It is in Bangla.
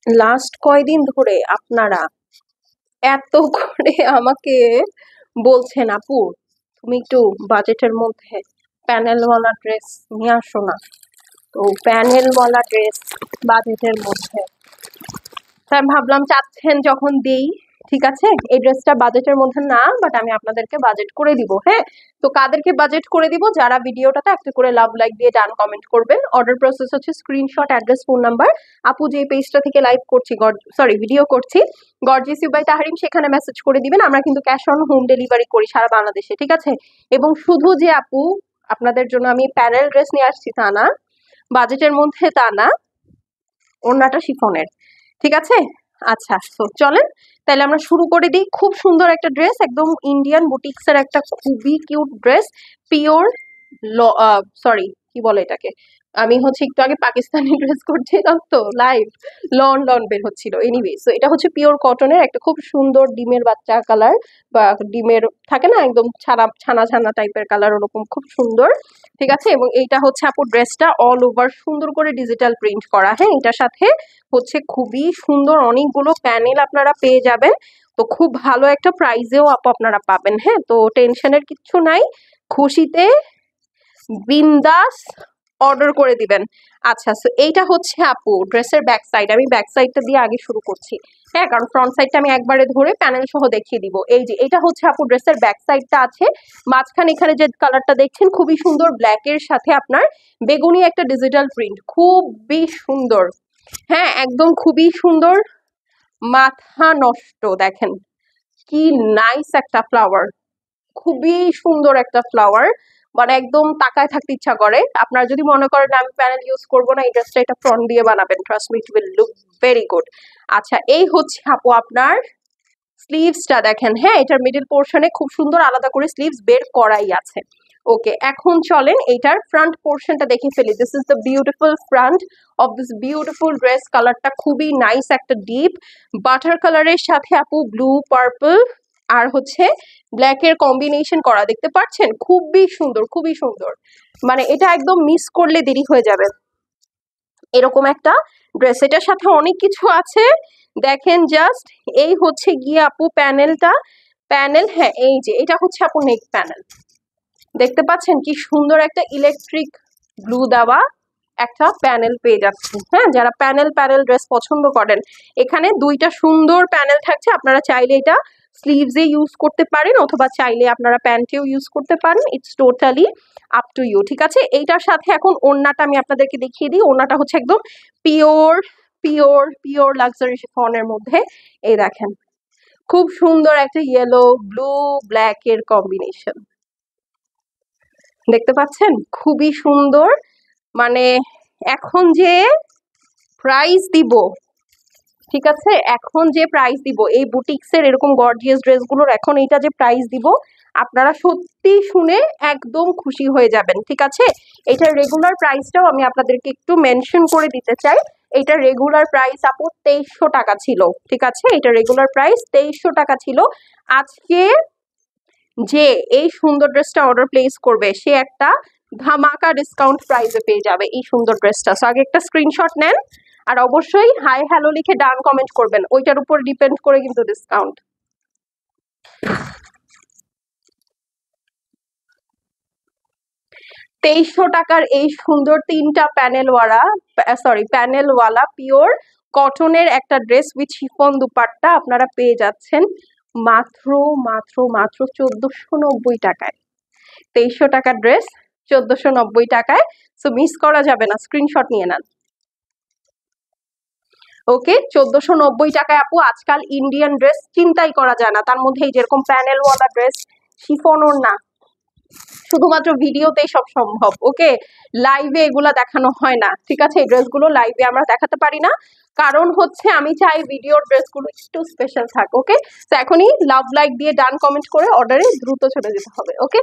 লাস্ট কয়দিন ধরে আপনারা এত করে আমাকে বলছেন, আপু তুমি একটু বাজেটের মধ্যে প্যানেলওয়ালা ড্রেস নিয়ে আসো না। তো প্যানেলওয়ালা ড্রেস বাজেটের মধ্যে, তো আমি ভাবলাম চাচ্ছেন যখন দেই, ঠিক আছে এই ড্রেসটা বাজেটের মধ্যে না, বাট আমি আপনাদেরকে বাজেট করে দিব। হ্যাঁ, তো কাদেরকে বাজেট করে দিব? যারা ভিডিওটাতে একটা করে লাভ লাইক দিয়ে ডান কমেন্ট করবেন। অর্ডার প্রসেস হচ্ছে স্ক্রিনশট, অ্যাড্রেস, ফোন নাম্বার। আপু যে পেজটা থেকে লাইভ করছি, ভিডিও করছি, গর্জিয়াস ইউ বাই তাহরিম, সেখানে মেসেজ করে দিবেন। আমরা কিন্তু ক্যাশ অন হোম ডেলিভারি করি সারা বাংলাদেশে, ঠিক আছে। এবং শুধু যে আপু আপনাদের জন্য আমি প্যানেল ড্রেস নিয়ে আসছি তা না, বাজেটের মধ্যে তা না, ওড়নাটা শিফনের, ঠিক আছে। আচ্ছা, তো চলেন তাহলে আমরা শুরু করে দিই। খুব সুন্দর একটা ড্রেস, একদম ইন্ডিয়ান বুটিক্সের একটা খুবই কিউট ড্রেস, পিওর সরি কি বলে এটাকে, আমি হচ্ছে একটু আগে পাকিস্তানি ড্রেস করছিলাম তো লাইভ, লন বের হচ্ছিল। এনিওয়ে, সো এটা হচ্ছে পিওর কটনের একটা খুব সুন্দর ডিমের বাচ্চা কালার, বা ডিমের থাকে না একদম ছানা ছানা ছানা টাইপের কালার, ওরকম খুব সুন্দর, ঠিক আছে। এবং এইটা হচ্ছে আপু ড্রেসটা অল ওভার সুন্দর করে ডিজিটাল প্রিন্ট করা। হ্যাঁ, এটার সাথে হচ্ছে খুবই সুন্দর অনেকগুলো প্যানেল আপনারা পেয়ে যাবেন। তো খুব ভালো একটা প্রাইজেও আপু আপনারা পাবেন। হ্যাঁ, তো টেনশনের কিচ্ছু নাই, খুশিতে বিন্দাস অর্ডার করে দিবেন। আচ্ছা, সো এইটা হচ্ছে আপু ড্রেসের ব্যাক সাইড। আমি ব্যাক সাইডটা দিয়ে আগে শুরু করছি, হ্যাঁ, কারণ ফ্রন্ট সাইডটা আমি একবারে ধরে প্যানেল সহ দেখিয়ে দিব। এই যে এটা হচ্ছে আপু ড্রেসের ব্যাক সাইডটা আছে, মাঝখানে এখানে যে কালারটা দেখছেন খুবই সুন্দর, ব্ল্যাকের সাথে আপনার বেগুনি একটা ডিজিটাল প্রিন্ট, খুবই সুন্দর। হ্যাঁ, একদম খুবই সুন্দর, মাথা নষ্ট। দেখেন কি নাইস একটা ফ্লাওয়ার, খুবই সুন্দর একটা ফ্লাওয়ার, মানে একদম তাকায় থাকতে ইচ্ছা করে। আপনারা যদি মনে করেন আমি প্যানেল ইউজ করবো না, এই ড্রেসটা এটা ফ্রন্ট দিয়ে বানাবেন, trust me, it will look very good. আচ্ছা, এই হচ্ছে আপু আপনার স্লিভসটা দেখেন। হ্যাঁ, এটার মিডল পোর্শনে খুব সুন্দর আলাদা করে স্লিভস বের করাই আছে। ওকে, এখন চলেন এইটার ফ্রন্ট পোর্শনটা দেখে ফেলি। This is the beautiful front of this beautiful dress. কালারটা খুবই নাইস, একটা ডিপ বাটার কালারের সাথে আপু ব্লু পার্পল আর হচ্ছে ব্ল্যাক এর কম্বিনেশন করা, দেখতে পাচ্ছেন, খুবই সুন্দর, খুবই সুন্দর। মানে এটা একদম মিস করলে দেরি হয়ে যাবে এরকম একটা ড্রেস। এটার সাথে অনেক কিছু আছে, দেখেন জাস্ট। এই হচ্ছে গিয়ে আপু প্যানেলটা, প্যানেল, হ্যাঁ এই যে এটা হচ্ছে আপু নেক প্যানেল, দেখতে পাচ্ছেন কি সুন্দর একটা ইলেকট্রিক ব্লু দেওয়া একটা প্যানেল পেয়ে যাচ্ছে। হ্যাঁ, যারা প্যানেল ড্রেস পছন্দ করেন, এখানে দুইটা সুন্দর প্যানেল থাকছে। আপনারা চাইলে এটা স্লিভসে ইউজ করতে পারেন, অথবা চাইলে আপনারা প্যান্টেও ইউজ করতে পারেন, it's totally up to you, ঠিক আছে। এইটার সাথে এখন ওড়নাটা আমি আপনাদেরকে দেখিয়ে দিই। ওড়নাটা হচ্ছে একদম পিওর পিওর পিওর লাক্সারি শিফনের মধ্যে, এই দেখেন খুব সুন্দর একটা ইয়েলো ব্লু ব্ল্যাক এর কম্বিনেশন, দেখতে পাচ্ছেন, খুবই সুন্দর। মানে এখন যে প্রাইস দিব, ঠিক আছে, এখন যে প্রাইস দিব এই বুটিক্সের এরকম গর্জিয়াস ড্রেসগুলোর, এখন এইটা যে প্রাইস দিব আপনারা সত্যি শুনে একদম খুশি হয়ে যাবেন, ঠিক আছে। এটার রেগুলার প্রাইসটাও আমি আপনাদেরকে একটু মেনশন করে দিতে চাই। এটার রেগুলার প্রাইস আপু 2300 টাকা ছিল, ঠিক আছে। এটা রেগুলার প্রাইস 2300 টাকা ছিল। আজকে যে এই সুন্দর ড্রেসটা অর্ডার প্লেস করবে সে একটা ধামাকা ডিসকাউন্ট প্রাইসে পেয়ে যাবে এই সুন্দর ড্রেসটা। সো আগে একটা স্ক্রিনশট নেন, আর অবশ্যই হাই হ্যালো লিখে ডান কমেন্ট করবেন, ওইটার উপর ডিপেন্ড করে কিন্তু ডিসকাউন্ট। 2300 টাকার এই সুন্দর তিনটা প্যানেলওয়ালা পিওর কটনের একটা ড্রেস উইথ শিফন দুপাট্টা আপনারা পেয়ে যাচ্ছেন মাত্র মাত্র মাত্র 1490 টাকায়। 2300 টাকার ড্রেস 1490 টাকায়, সো মিস করা যাবে না, স্ক্রিনশট নিয়ে নেন। ওকে, 1490 টাকায় আপু আজকাল ইন্ডিয়ান ড্রেস চিন্তাই করা যায় না, তার মধ্যে এই যেরকম প্যানেলওয়ালা ড্রেস, শিফনও না, শুধুমাত্র ভিডিওতেই সব সম্ভব। ওকে, লাইভে এগুলা দেখানো হয় না, ঠিক আছে। এই ড্রেসগুলো লাইভে আমরা দেখাতে পারি না, কারণ হচ্ছে আমি চাই ভিডিওর ড্রেসগুলো একটু স্পেশাল থাক। ওকে, তো এখনই লাভ লাইক দিয়ে ডান কমেন্ট করে অর্ডারে দ্রুত চলে যেতে হবে। ওকে।